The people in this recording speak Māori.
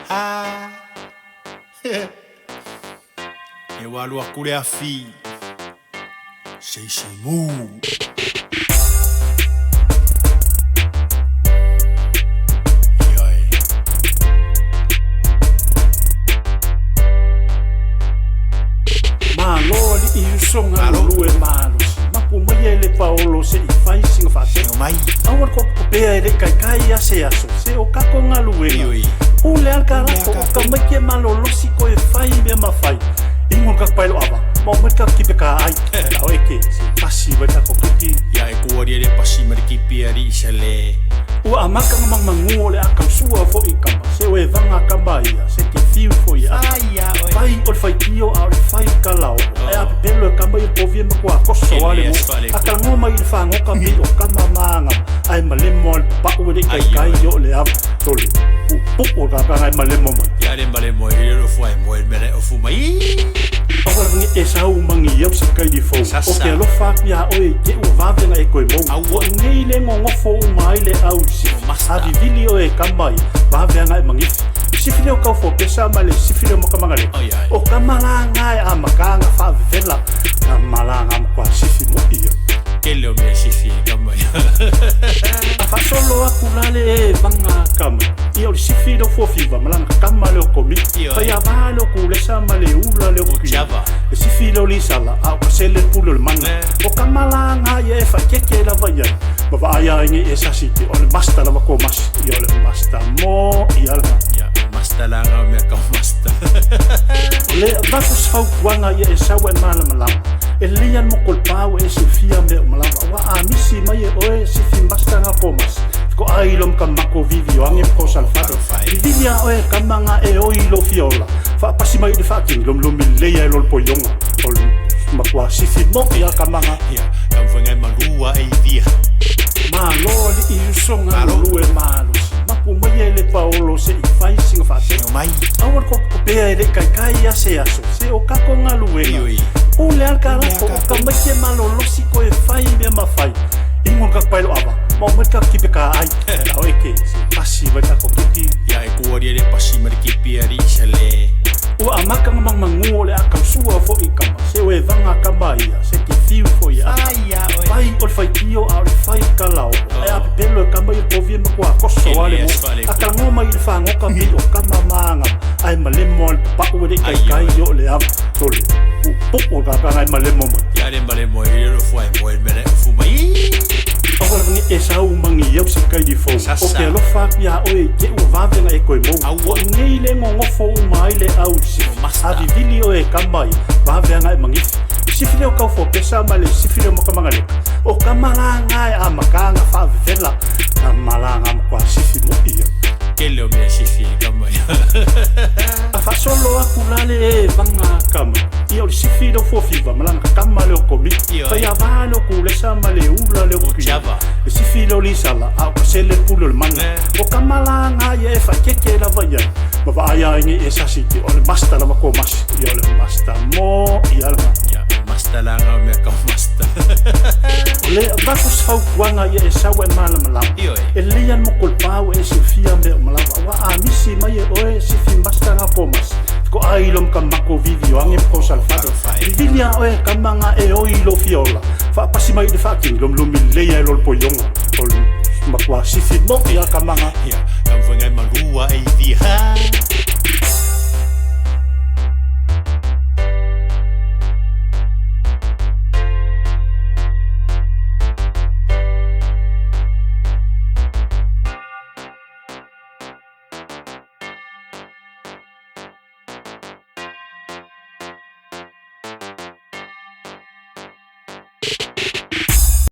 E walu akule afi Seisimu Malo li i usonga lue malo Mapu mai e le paolo se i fai singa fate Awar ko pea e le kai a se aso Se o kako ngā lue Ule alka rako o ka mai ke malo losi ko e fai mea mawhai Ingon ka pailo awa Mau mai ka kipe ka ai Kao eke se pasi mai ka kokiti Ya e kuari e pasi mai kipi ari se le Ua amaka ngamang mangu le akau sua fo i kamba Se o e vanga kamba ia Se te fiu fo ia Fai o le fai tio a o le fai ka lao E api pelo e kamba i povie ma kua koso ale mo Aka ngoma i le whangoka mi o kama maanga Ai malemo al pau e le kai o le av Tole Pupu o kaka ai malemo mai Ya le malemo i le fua e mo e mele o fumai Awara ngi e sau mangi iau si kai di fo O ke alo whapia o e ke ua wavenga e koe mou O ngei le ngongofo umai le au si Avi vili o e kambai wavenga e mangifi Sifile o kau fo pesa ma le sifile o makamangale O kamalanga e a makanga whaavivela Kamalanga ma kwa sifi mo ia Kele o mea sifi e kamai A whasolo aku lale e vanga kama Ia o le sifi leo fuafiva malanga kama leo komi Pai a waa leo kulesa ma le ula leo kuia Le sifi leo li sala a o kasele pulo le manga O kamalanga ia e whakeke la vaya Ma vaaya inge e sasiti o le masta lava ko masi Ia o le masta mo ia langa Masta langa o mea kau masta Le vakus fau kuanga ia e sawa e mala malama E lian mo kolpau e sifia mea malama Wa a misi mai e oe sifi masta nga ko masi Ko ailom ka mako vivi o ange ko salfado Vivilia oe kamanga e oilo fiola Fa pasi mai de faking lom lomi leia e lol poyonga Ol makwa sifi mo ia kamanga Kam whanga e malua e via Ma loli i usonga lulu e malos Mapu mai e le paolo se i fai singa fate Awar ko pea e le kai a se aso Se o kako ngā luenga Ule alka rako o ka mai ke malo losi ko e fai mea mawhai Ingon ka pailo awa Mau mai ka kipe ka ai Kao eke se pasi mai ka kokiti Ya e kuari e pasi mai kipi ari se le Ua amaka ngamang mangu o le akau sua fo i kamba Se o e vanga kamba ia Se te fiu fo ia Pai o le fai tio a o le fai ka lao E api pelo e kamba i povie ma kua koso ale mo Aka ngoma i le whangoka mi o kama maanga Ai malemo al pau e le kai o le av Tole Pupu o kaka ai malemo mai Ya le malemo i le fua e mo e mele o fumai Awara ngi e sau mangi iau si kai di fo O ke alo whapia o e ke ua wavenga e koe mou O ngei le ngongofo umai le au si Avi vili o e kambai wavenga e mangifi Sifile o kau fo pesa ma le sifile o makamangale O kamalanga e a makanga whaavivela Kamalanga ma kwa sifi mo ia Kele o mea sifi e kamai A whasolo aku lale e vanga kama Ia o le sifi leo fuafiva malanga kama leo komi Pai a waa leo kulesa ma le ula leo kuia Le sifi leo li sala a o kasele pulo le manga O kamalanga ia e whakeke la vaya Ma vaaya inge e sasiti o le masta lava ko masi Ia o le masta mo ia langa Masta langa o mea kau masta Le vakus fau kuanga ia e sawa e mala malama E lian mo kolpau e sifia mea malama Wa a misi mai e oe sifi masta nga komas Ko ailom ka mako vivi o ange ko salfado Vivilia oe kamanga e oilo fiola Fa pasi mai de faking lom lumi leia e lol poyonga Ol makwa sifi mo ia kamanga Kam whanga e malua e via